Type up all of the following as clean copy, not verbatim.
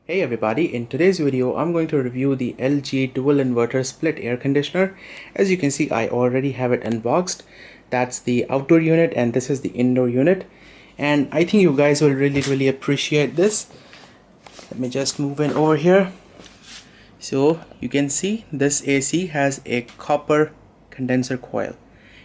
Hey everybody, in today's video I'm going to review the LG Dual Inverter split air conditioner. As you can see, I already have it unboxed. That's the outdoor unit and this is the indoor unit, and I think you guys will really appreciate this. Let me just move in over here. So you can see this AC has a copper condenser coil,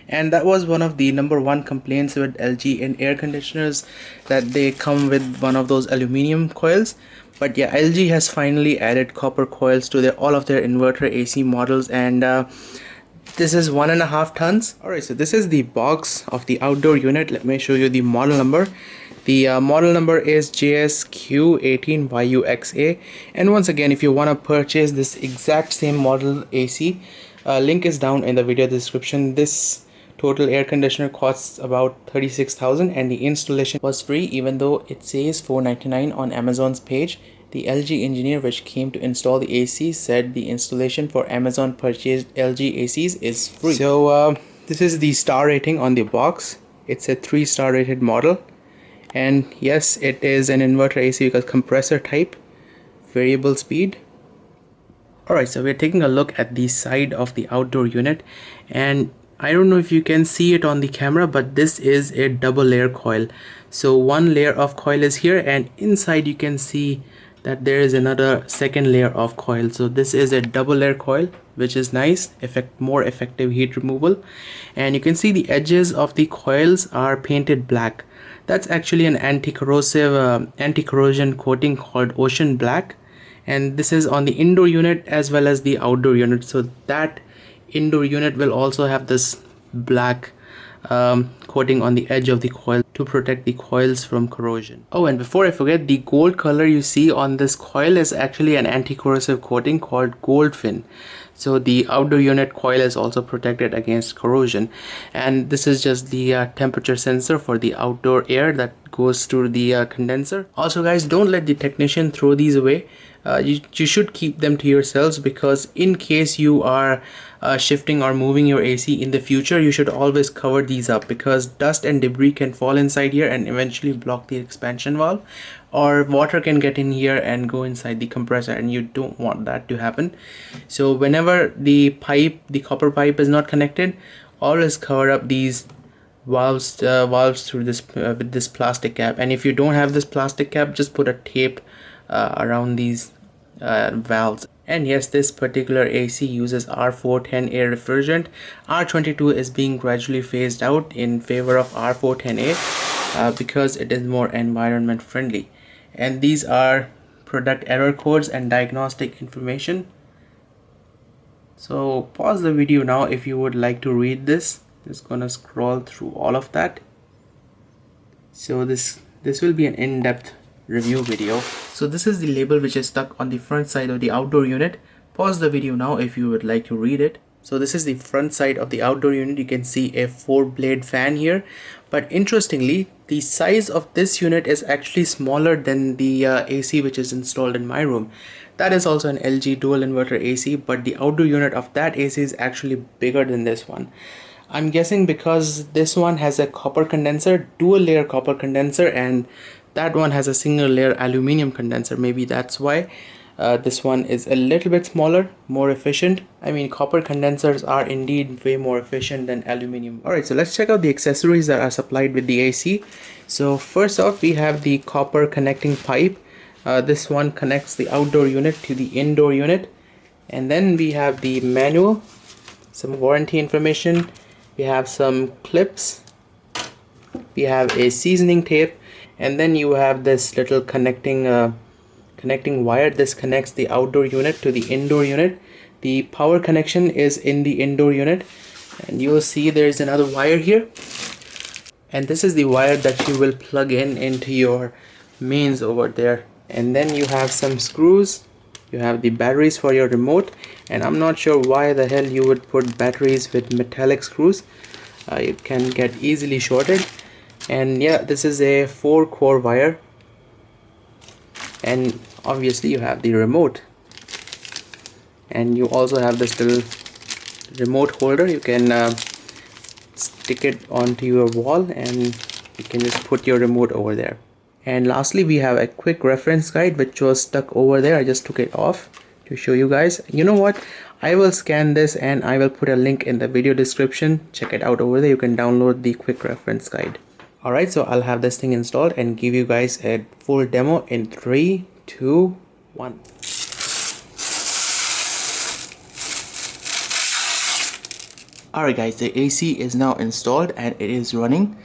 and that was one of the #1 complaints with LG in air conditioners, that they come with one of those aluminum coils. But yeah, LG has finally added copper coils to all of their inverter AC models, and this is 1.5 tons. Alright, so this is the box of the outdoor unit. Let me show you the model number. The model number is JS-Q18YUXA, and once again, if you want to purchase this exact same model AC, link is down in the video description. This total air conditioner costs about 36,000 and the installation was free, even though it says $499 on Amazon's page. The LG engineer which came to install the AC said the installation for Amazon purchased LG ACs is free. So this is the star rating on the box. It's a 3-star rated model, and yes, it is an inverter AC because compressor type, variable speed. Alright, so we're taking a look at the side of the outdoor unit, and I don't know if you can see it on the camera, but this is a double layer coil. So one layer of coil is here, and inside you can see that there is another second layer of coil. So this is a double layer coil, which is nice, more effective heat removal. And you can see the edges of the coils are painted black. That's actually an anti-corrosive anti-corrosion coating called ocean black, and this is on the indoor unit as well as the outdoor unit. So that indoor unit will also have this black coating on the edge of the coil to protect the coils from corrosion. Oh, and before I forget, the gold color you see on this coil is actually an anti-corrosive coating called Goldfin. So the outdoor unit coil is also protected against corrosion, and this is just the temperature sensor for the outdoor air that goes through the condenser. Also guys, don't let the technician throw these away. You should keep them to yourselves, because in case you are shifting or moving your AC in the future, you should always cover these up, because dust and debris can fall inside here and eventually block the expansion valve, or water can get in here and go inside the compressor, and you don't want that to happen. So whenever the copper pipe is not connected, always cover up these valves through this with this plastic cap. And if you don't have this plastic cap, just put a tape around these valves. And yes, this particular AC uses R410A refrigerant. R22 is being gradually phased out in favor of R410A because it is more environment friendly. And these are product error codes and diagnostic information. So pause the video now if you would like to read this. Just gonna scroll through all of that. So this will be an in-depth review video. So this is the label which is stuck on the front side of the outdoor unit. Pause the video now if you would like to read it. So this is the front side of the outdoor unit. You can see a 4-blade fan here, but interestingly, the size of this unit is actually smaller than the AC which is installed in my room. That is also an LG Dual Inverter AC, but the outdoor unit of that AC is actually bigger than this one. I'm guessing because this one has a copper condenser, dual layer copper condenser, and that one has a single layer aluminum condenser. Maybe that's why this one is a little bit smaller, more efficient. I mean, copper condensers are indeed way more efficient than aluminum. Alright, so let's check out the accessories that are supplied with the AC. So first off, we have the copper connecting pipe. This one connects the outdoor unit to the indoor unit. And then we have the manual, some warranty information, we have some clips, we have a seasoning tape, and then you have this little connecting wire. This connects the outdoor unit to the indoor unit. The power connection is in the indoor unit, and you will see there is another wire here, and this is the wire that you will plug into your mains over there. And then you have some screws, you have the batteries for your remote, and I'm not sure why the hell you would put batteries with metallic screws. It can get easily shorted. And yeah, this is a 4-core wire, and obviously you have the remote, and you also have this little remote holder. You can stick it onto your wall and you can just put your remote over there. And lastly, we have a quick reference guide which was stuck over there. I just took it off to show you guys. You know what, I will scan this and I will put a link in the video description. Check it out over there. You can download the quick reference guide. Alright, so I'll have this thing installed and give you guys a full demo in 3, 2, 1. Alright guys, the AC is now installed and it is running.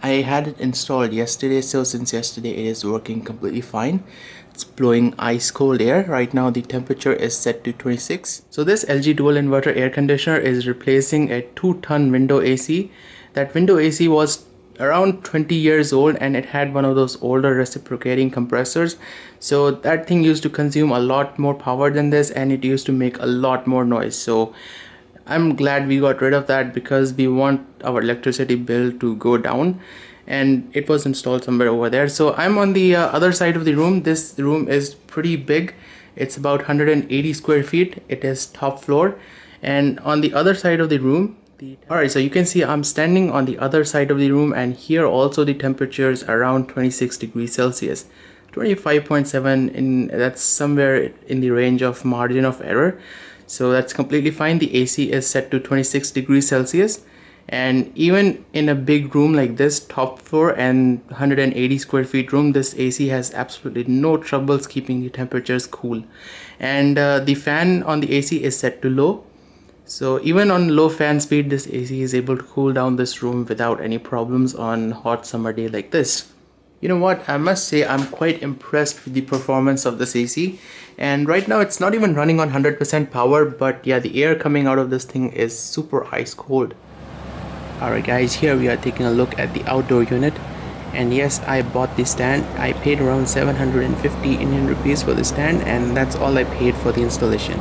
I had it installed yesterday, so since yesterday it is working completely fine. It's blowing ice cold air. Right now the temperature is set to 26. So this LG Dual Inverter air conditioner is replacing a 2-ton window AC. That window AC was around 20 years old and it had one of those older reciprocating compressors. So that thing used to consume a lot more power than this and it used to make a lot more noise. So I'm glad we got rid of that because we want our electricity bill to go down, and it was installed somewhere over there. So I'm on the other side of the room. This room is pretty big. It's about 180 square feet. It is top floor, and on the other side of the room, alright, so you can see I'm standing on the other side of the room, and here also the temperature is around 26 degrees Celsius. 25.7, in that's somewhere in the range of margin of error. So that's completely fine. The AC is set to 26 degrees Celsius, and even in a big room like this, top floor and 180 square feet room, this AC has absolutely no troubles keeping the temperatures cool. And the fan on the AC is set to low, so even on low fan speed this AC is able to cool down this room without any problems on hot summer day like this. You know what, I must say I'm quite impressed with the performance of this AC, and right now it's not even running on 100% power, but yeah, the air coming out of this thing is super ice cold. Alright guys, here we are taking a look at the outdoor unit, and yes, I bought the stand. I paid around 750 Indian rupees for the stand, and that's all I paid for the installation.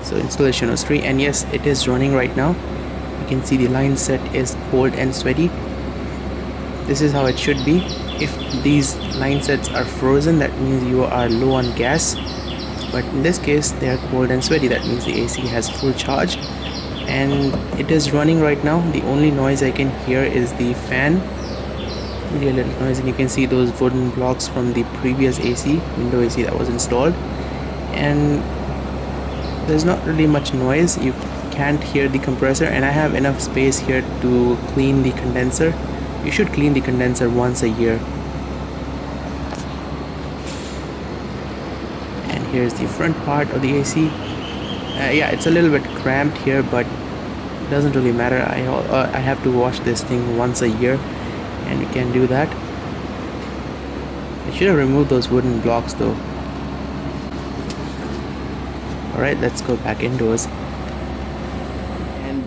So installation was free, and yes, it is running right now. You can see the line set is cold and sweaty. This is how it should be. If these line sets are frozen, that means you are low on gas, but in this case they are cold and sweaty. That means the AC has full charge and it is running right now. The only noise I can hear is the fan, really a little noise, and you can see those wooden blocks from the previous AC, window AC that was installed, and there's not really much noise. You can't hear the compressor, and I have enough space here to clean the condenser. You should clean the condenser once a year. And here's the front part of the AC. Yeah, it's a little bit cramped here, but it doesn't really matter. I have to wash this thing once a year, and you can do that. I should have removed those wooden blocks though. Alright, let's go back indoors.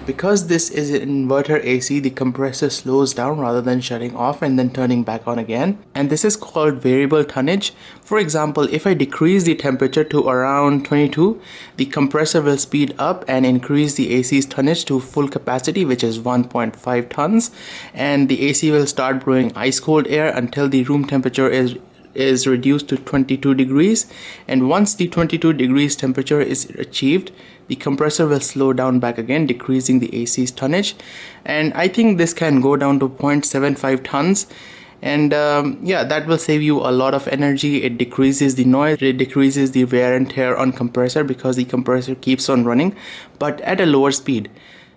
Because this is an inverter AC, the compressor slows down rather than shutting off and then turning back on again. And this is called variable tonnage. For example, if I decrease the temperature to around 22, the compressor will speed up and increase the AC's tonnage to full capacity, which is 1.5 tons. And the AC will start blowing ice cold air until the room temperature is reduced to 22 degrees, and once the 22 degrees temperature is achieved, the compressor will slow down back again, decreasing the AC's tonnage. And I think this can go down to 0.75 tons, and yeah, that will save you a lot of energy. It decreases the noise, it decreases the wear and tear on compressor because the compressor keeps on running but at a lower speed.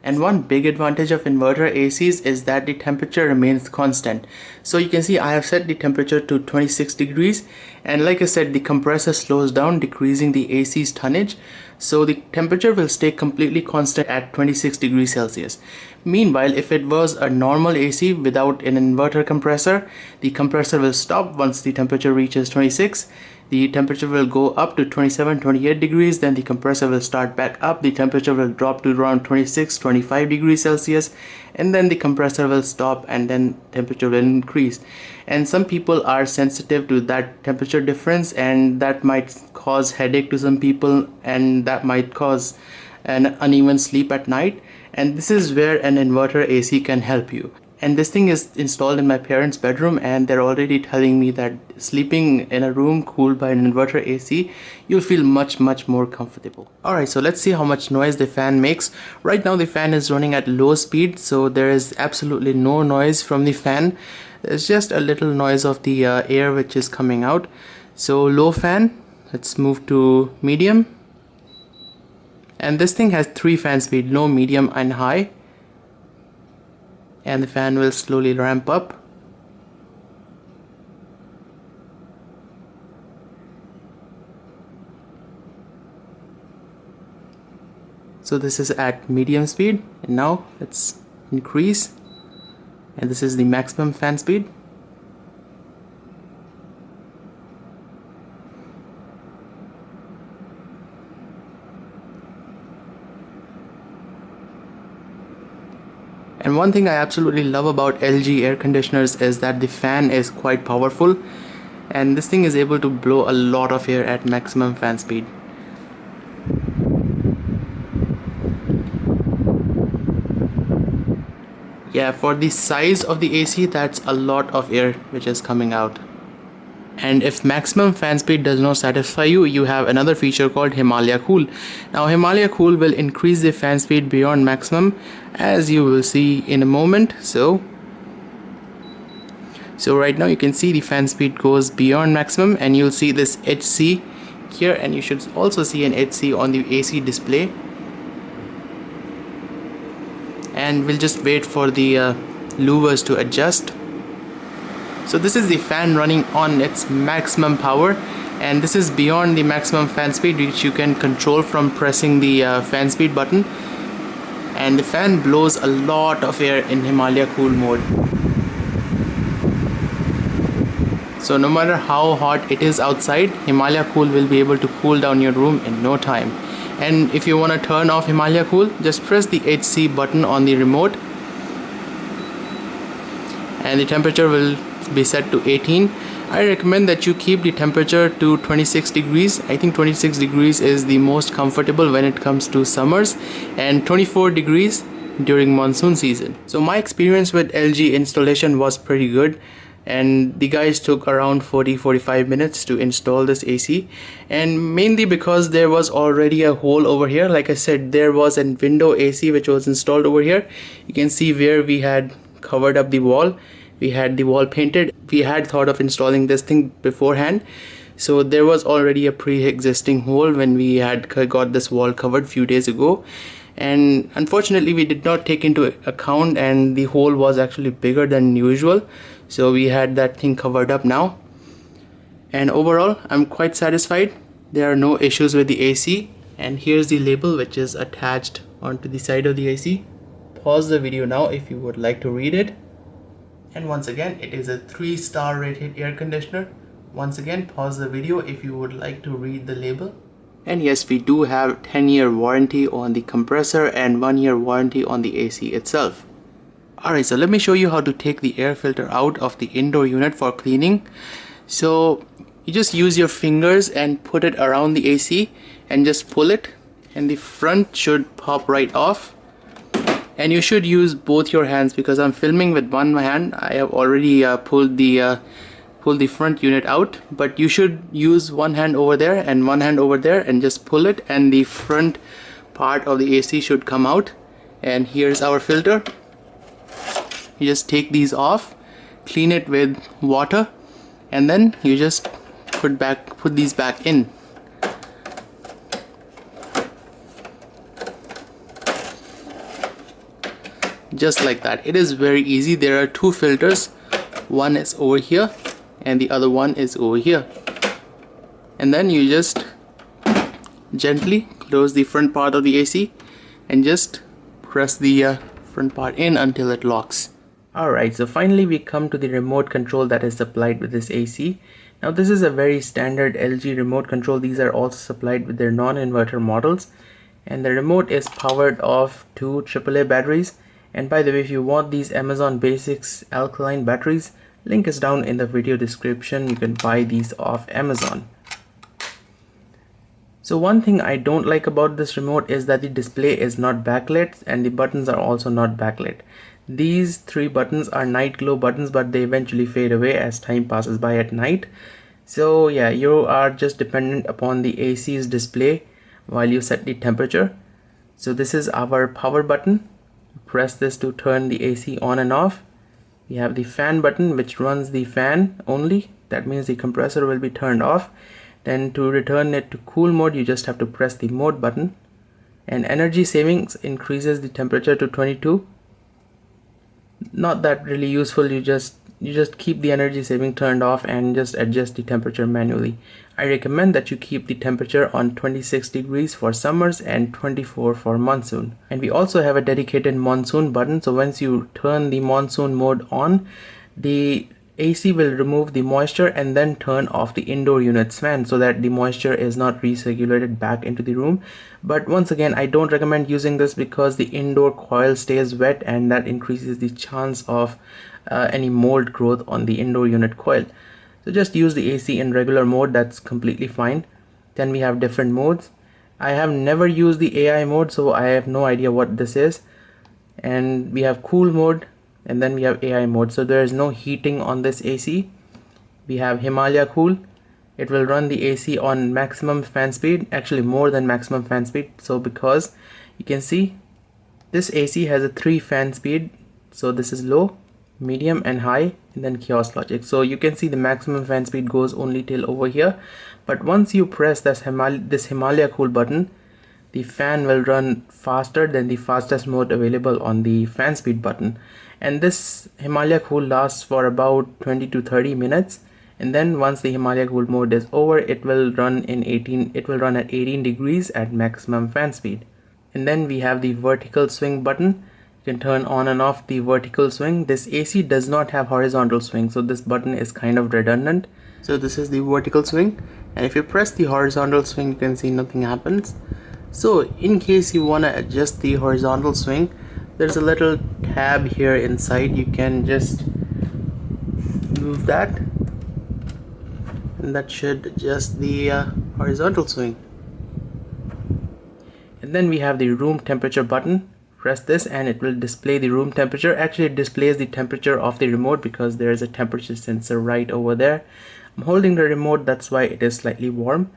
And one big advantage of inverter ACs is that the temperature remains constant. So you can see I have set the temperature to 26 degrees, and like I said, the compressor slows down, decreasing the AC's tonnage. So the temperature will stay completely constant at 26 degrees Celsius. Meanwhile, if it was a normal AC without an inverter compressor, the compressor will stop once the temperature reaches 26. The temperature will go up to 27-28 degrees, then the compressor will start back up. The temperature will drop to around 26-25 degrees Celsius, and then the compressor will stop and then temperature will increase. And some people are sensitive to that temperature difference, and that might cause headache to some people, and that might cause an uneven sleep at night. And this is where an inverter AC can help you. And this thing is installed in my parents' bedroom, and they're already telling me that sleeping in a room cooled by an inverter AC, you'll feel much more comfortable. Alright, so let's see how much noise the fan makes. Right now the fan is running at low speed, so there is absolutely no noise from the fan. there's just a little noise of the air which is coming out. So low fan, let's move to medium. And this thing has 3 fan speed, low, medium and high. And the fan will slowly ramp up. So this is at medium speed, and now let's increase, and this is the maximum fan speed. And one thing I absolutely love about LG air conditioners is that the fan is quite powerful, and this thing is able to blow a lot of air at maximum fan speed. Yeah, for the size of the AC, that's a lot of air which is coming out. And if maximum fan speed does not satisfy you, you have another feature called Himalaya Cool. Now Himalaya Cool will increase the fan speed beyond maximum, as you will see in a moment. So right now you can see the fan speed goes beyond maximum, and you'll see this HC here, and you should also see an HC on the AC display. And we'll just wait for the louvers to adjust. So this is the fan running on its maximum power, and this is beyond the maximum fan speed, which you can control from pressing the fan speed button. And the fan blows a lot of air in Himalaya Cool mode. So no matter how hot it is outside, Himalaya Cool will be able to cool down your room in no time. And if you want to turn off Himalaya Cool, just press the HC button on the remote, and the temperature will be set to 18. I recommend that you keep the temperature to 26 degrees. I think 26 degrees is the most comfortable when it comes to summers, and 24 degrees during monsoon season. So my experience with LG installation was pretty good, and the guys took around 40-45 minutes to install this AC, and mainly because there was already a hole over here. Like I said, there was a window AC which was installed over here. You can see where we had covered up the wall, we had the wall painted. We had thought of installing this thing beforehand, so there was already a pre-existing hole when we had got this wall covered few days ago, and unfortunately we did not take into account, and the hole was actually bigger than usual. So we had that thing covered up now, and overall I'm quite satisfied. There are no issues with the AC, and here's the label which is attached onto the side of the AC. Pause the video now if you would like to read it. And once again, it is a 3-star rated air conditioner. Once again, pause the video if you would like to read the label. And yes, we do have 10-year warranty on the compressor and 1-year warranty on the AC itself. Alright, so let me show you how to take the air filter out of the indoor unit for cleaning. So you just use your fingers and put it around the AC and just pull it, and the front should pop right off. And you should use both your hands, because I'm filming with one hand. I have already pulled the front unit out, but you should use one hand over there and one hand over there and just pull it, and the front part of the AC should come out. And here's our filter. You just take these off, clean it with water, and then you just put these back in. Just like that. It is very easy. There are 2 filters. One is over here and the other one is over here. And then you just gently close the front part of the AC and just press the front part in until it locks. Alright, so finally we come to the remote control that is supplied with this AC. Now this is a very standard LG remote control. These are also supplied with their non-inverter models, and the remote is powered off 2 AAA batteries. And by the way, if you want these Amazon Basics alkaline batteries, link is down in the video description. You can buy these off Amazon. So one thing I don't like about this remote is that the display is not backlit, and the buttons are also not backlit. These 3 buttons are night glow buttons, but they eventually fade away as time passes by at night. So yeah, you are just dependent upon the AC's display while you set the temperature. So this is our power button. Press this to turn the AC on and off, We have the fan button which runs the fan only. That means the compressor will be turned off. Then to return it to cool mode, you just have to press the mode button. And energy savings increases the temperature to 22. Not that really useful. You just keep the energy saving turned off and just adjust the temperature manually. I recommend that you keep the temperature on 26 degrees for summers and 24 for monsoon. And we also have a dedicated monsoon button, so once you turn the monsoon mode on, the AC will remove the moisture and then turn off the indoor unit's fan so that the moisture is not recirculated back into the room. But once again, I don't recommend using this because the indoor coil stays wet and that increases the chance of any mold growth on the indoor unit coil. So just use the AC in regular mode, that's completely fine. Then we have different modes. I have never used the AI mode, so I have no idea what this is. And we have cool mode, and then we have AI mode. So there is no heating on this AC. We have Himalaya Cool. It will run the AC on maximum fan speed, actually more than maximum fan speed. So because you can see this AC has a 3 fan speed, so this is low, medium and high, and then chaos logic. So you can see the maximum fan speed goes only till over here, but once you press this Himalaya Cool button, the fan will run faster than the fastest mode available on the fan speed button. And this Himalaya Cool lasts for about 20 to 30 minutes, and then once the Himalaya Cool mode is over, it will run at 18 degrees at maximum fan speed. And then we have the vertical swing button. You can turn on and off the vertical swing. This AC does not have horizontal swing, so this button is kind of redundant. So this is the vertical swing, and if you press the horizontal swing, you can see nothing happens. So in case you want to adjust the horizontal swing, there's a little tab here inside. You can just move that, and that should adjust the horizontal swing. And then we have the room temperature button. Press this and it will display the room temperature. Actually, it displays the temperature of the remote because there is a temperature sensor right over there. I'm holding the remote, that's why it is slightly warm.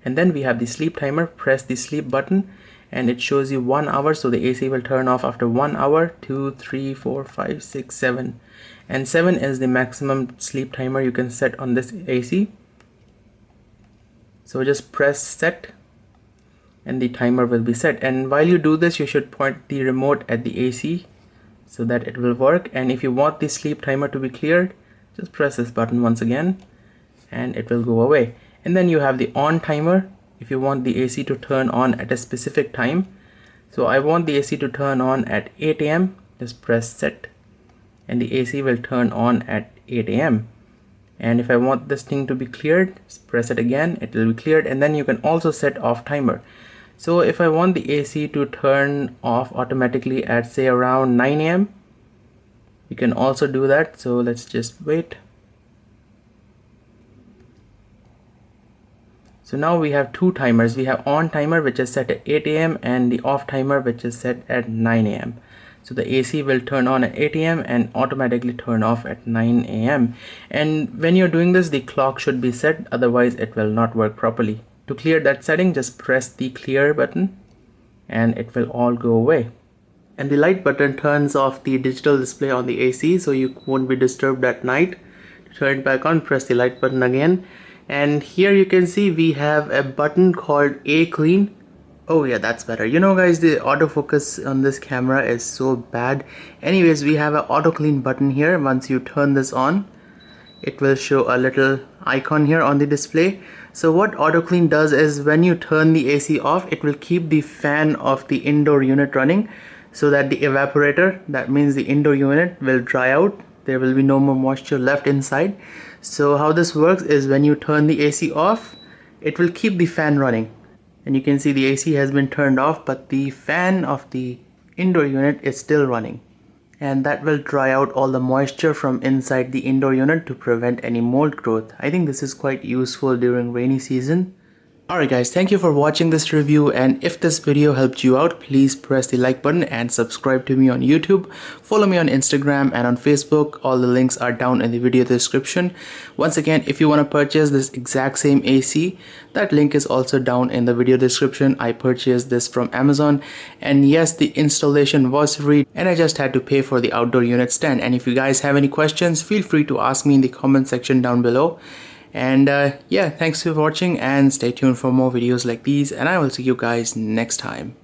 And then we have the sleep timer. Press the sleep button and it shows you 1 hour, so the AC will turn off after 1 hour. 2, 3, 4, 5, 6, 7, and 7 is the maximum sleep timer you can set on this AC. So just press set and the timer will be set. And while you do this, you should point the remote at the AC so that it will work. And if you want the sleep timer to be cleared, just press this button once again and it will go away. And then you have the on timer if you want the AC to turn on at a specific time. So I want the AC to turn on at 8 AM. Just press set and the AC will turn on at 8 AM. And if I want this thing to be cleared, just press it again, it will be cleared. And then you can also set off timer. So if I want the AC to turn off automatically at say around 9 AM, you can also do that. So let's just wait. So now we have two timers. We have on timer which is set at 8 AM and the off timer which is set at 9 AM. So the AC will turn on at 8 AM and automatically turn off at 9 AM. And when you're doing this, the clock should be set, otherwise it will not work properly. To clear that setting, just press the clear button and it will all go away. And the light button turns off the digital display on the AC, so you won't be disturbed at night. To turn it back on, press the light button again. And here you can see we have a button called A Clean. Oh yeah, that's better. You know guys, the autofocus on this camera is so bad. Anyways, we have an auto clean button here. Once you turn this on, it will show a little icon here on the display. So what auto clean does is when you turn the AC off, it will keep the fan of the indoor unit running so that the evaporator, that means the indoor unit, will dry out. There will be no more moisture left inside. So how this works is when you turn the AC off, it will keep the fan running. And you can see the AC has been turned off, but the fan of the indoor unit is still running. And that will dry out all the moisture from inside the indoor unit to prevent any mold growth. I think this is quite useful during rainy season. Alright guys, thank you for watching this review, and if this video helped you out, please press the like button and subscribe to me on YouTube. Follow me on Instagram and on Facebook. All the links are down in the video description. Once again, if you want to purchase this exact same AC, that link is also down in the video description. I purchased this from Amazon, and yes, the installation was free and I just had to pay for the outdoor unit stand. And if you guys have any questions, feel free to ask me in the comment section down below. And yeah, thanks for watching and stay tuned for more videos like these, and I will see you guys next time.